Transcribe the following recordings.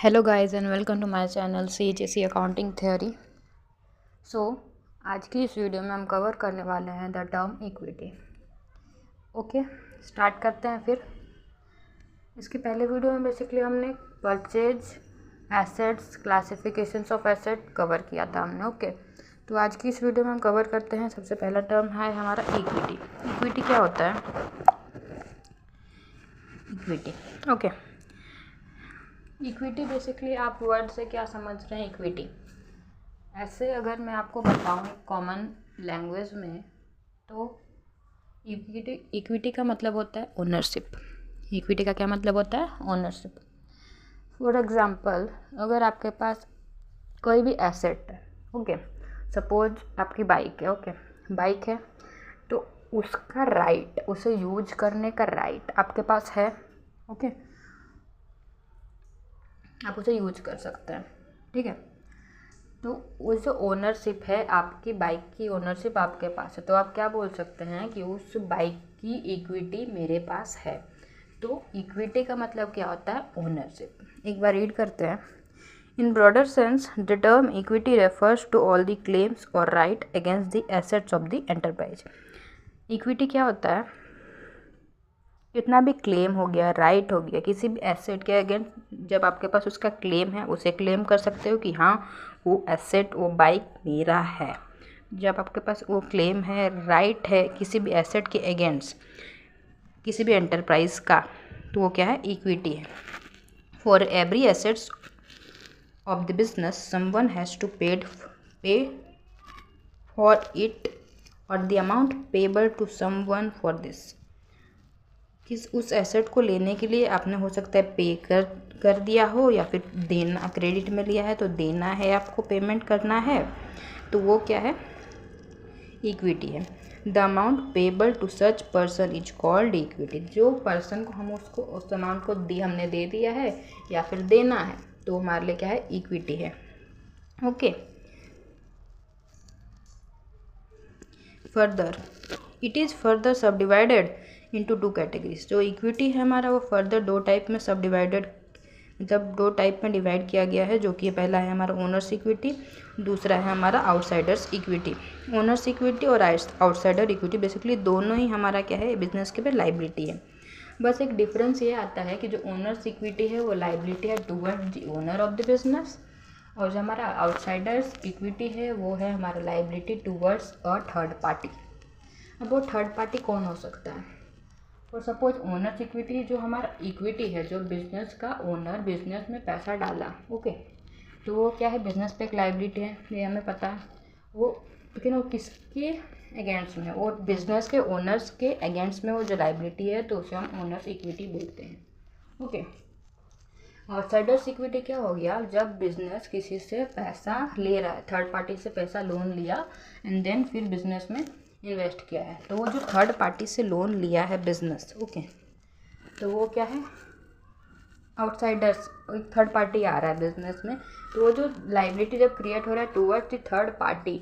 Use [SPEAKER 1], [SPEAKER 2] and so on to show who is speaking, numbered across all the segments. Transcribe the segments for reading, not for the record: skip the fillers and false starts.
[SPEAKER 1] Hello guys and welcome to my channel CHSE accounting theory. आज की इस video में हम कवर करने वाले हैं the term equity. Okay, start करते हैं। फिर इसके पहले वीडियो में बेसिकली हमने purchase assets, classifications of asset cover किया था हमने। ओके, तो आज की इस वीडियो में हम कवर करते हैं। सबसे पहला टर्म है हमारा इक्विटी। इक्विटी क्या होता है? इक्विटी, ओके, इक्विटी बेसिकली आप वर्ड से क्या समझ रहे हैं? इक्विटी ऐसे अगर मैं आपको बताऊं कॉमन लैंग्वेज में, तो इक्विटी का मतलब होता है ओनरशिप। इक्विटी का क्या मतलब होता है? ओनरशिप। फॉर एग्जांपल, अगर आपके पास कोई भी एसेट है, ओके, सपोज आपकी बाइक है, ओके, बाइक है, तो उसका राइट, उसे यूज करने का राइट आपके पास है, ओके, आप उसे यूज कर सकते हैं, ठीक है। तो वो जो ओनरशिप है, आपकी बाइक की ओनरशिप आपके पास है, तो आप क्या बोल सकते हैं कि उस बाइक की इक्विटी मेरे पास है। तो इक्विटी का मतलब क्या होता है? ओनरशिप। एक बार रीड करते हैं। In broader sense the term equity refers to all the claims और right against the assets of the enterprise. Equity क्या होता है? जितना भी क्लेम हो गया, राइट हो गया, किसी भी एसेट के अगेंस्ट जब आपके पास उसका क्लेम है, उसे क्लेम कर सकते हो कि हाँ वो एसेट, वो बाइक मेरा है। जब आपके पास वो क्लेम है, राइट है किसी भी एसेट के अगेंस्ट, किसी भी एंटरप्राइज का, तो वो क्या है? इक्विटी है। For every assets of the business someone has to pay for it और the amount payable to someone for this. उस एसेट को लेने के लिए आपने हो सकता है पे कर दिया हो, या फिर देना, क्रेडिट में लिया है तो देना है, आपको पेमेंट करना है, तो वो क्या है? इक्विटी है। The amount payable to such person is called equity. जो पर्सन को हम उसको उस अमाउंट को हमने दे दिया है या फिर देना है, तो हमारे लिए क्या है? इक्विटी है। Okay, further it is further सब डिवाइडेड इंटू टू कैटेगरीज। जो इक्विटी है हमारा, वो फर्दर दो टाइप में सब डिवाइडेड, मतलब दो टाइप में डिवाइड किया गया है, जो कि पहला है हमारा ओनर्स इक्विटी, दूसरा है हमारा आउटसाइडर्स इक्विटी। ओनर्स इक्विटी और आउटसाइडर इक्विटी बेसिकली दोनों ही हमारा क्या है? बिजनेस के पे लाइबिलिटी है। बस एक डिफरेंस ये आता है कि जो ओनर्स इक्विटी है वो लाइबिलिटी है towards the owner of the business, और जो हमारा आउटसाइडर्स इक्विटी है वो है हमारा liability towards a third party. अब वो थर्ड पार्टी कौन हो सकता है? और सपोज ओनर्स इक्विटी, जो हमारा इक्विटी है, जो बिजनेस का ओनर बिजनेस में पैसा डाला, ओके, तो वो क्या है? बिजनेस पे एक लाइबिलिटी है, ये हमें पता है वो, लेकिन वो किसके अगेंस्ट में? और बिजनेस के ओनर्स के अगेंस्ट में वो जो लाइबिलिटी है, तो उसे हम ओनर्स इक्विटी बोलते हैं। ओके, आउटसाइडर्स इक्विटी क्या हो गया? जब बिजनेस किसी से पैसा ले रहा है, थर्ड पार्टी से पैसा लोन लिया एंड देन फिर बिजनेस में इन्वेस्ट किया है, तो वो जो थर्ड पार्टी से लोन लिया है बिजनेस, ओके, तो वो क्या है? आउटसाइडर्स, एक थर्ड पार्टी आ रहा है बिजनेस में, तो वो जो लाइबिलिटी जब क्रिएट हो रहा है टूवर्ड्स द थर्ड पार्टी,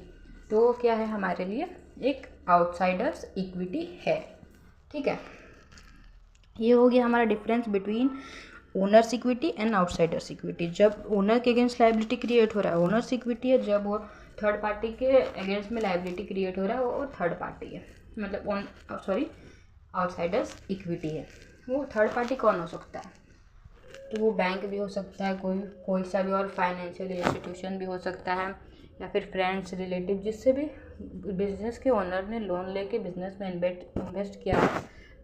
[SPEAKER 1] तो वो क्या है हमारे लिए? एक आउटसाइडर्स इक्विटी है, ठीक है। ये हो गया हमारा difference between owners equity and outsiders equity. जब ओनर के अगेंस्ट लाइबिलिटी क्रिएट हो रहा है ओनर्स इक्विटी है, जब वो थर्ड पार्टी के अगेंस्ट में लाइबिलिटी क्रिएट हो रहा है वो थर्ड पार्टी है, मतलब आउटसाइडर्स इक्विटी है। वो थर्ड पार्टी कौन हो सकता है? तो वो बैंक भी हो सकता है, कोई सा भी और फाइनेंशियल इंस्टीट्यूशन भी हो सकता है, या फिर फ्रेंड्स, रिलेटिव, जिससे भी बिजनेस के ओनर ने लोन लेके बिजनेस में इन्वेस्ट किया है,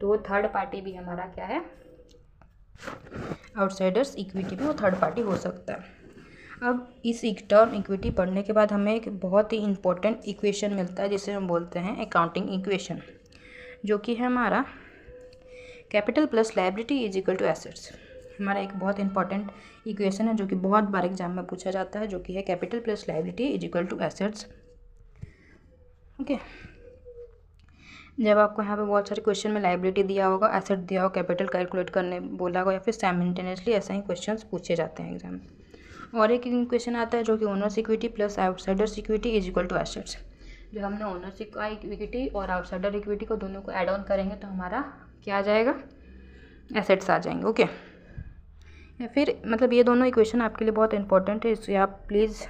[SPEAKER 1] तो वो थर्ड पार्टी भी हमारा क्या है? आउटसाइडर्स इक्विटी भी वो थर्ड पार्टी हो सकता है। अब इस टर्म इक्विटी पढ़ने के बाद हमें एक बहुत ही इम्पोर्टेंट इक्वेशन मिलता है, जिसे हम बोलते हैं अकाउंटिंग इक्वेशन, जो कि है हमारा capital plus liability is equal to assets. हमारा एक बहुत इंपॉर्टेंट इक्वेशन है जो कि बहुत बार एग्जाम में पूछा जाता है, जो कि है capital plus liability is equal to assets. Okay, जब आपको यहाँ पे बहुत सारे क्वेश्चन में लायबिलिटी दिया होगा, एसेट दिया होगा, कैपिटल कैलकुलेट करने बोला होगा, या फिर साइमल्टेनियसली ऐसे ही क्वेश्चंस पूछे जाते हैं एग्जाम में। और एक क्वेश्चन आता है जो कि owners equity plus outsiders equity is equal to assets. जो हमने ओनर्स इक्विटी और आउटसाइडर इक्विटी को दोनों को ऐड ऑन करेंगे तो हमारा क्या आ जाएगा? एसेट्स आ जाएंगे। ओके, या फिर मतलब ये दोनों इक्वेशन आपके लिए बहुत इंपॉर्टेंट है, इससे आप प्लीज़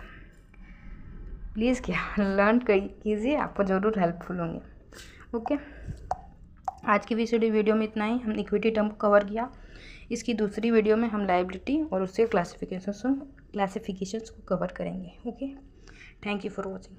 [SPEAKER 1] क्या लर्न कीजिए, आपको ज़रूर हेल्पफुल होंगे। ओके, आज की वीडियो में इतना ही। हम इक्विटी टर्म को कवर किया। इसकी दूसरी वीडियो में हम लायबिलिटी और उससे क्लासिफिकेशंस को कवर करेंगे। Okay, thank you for watching.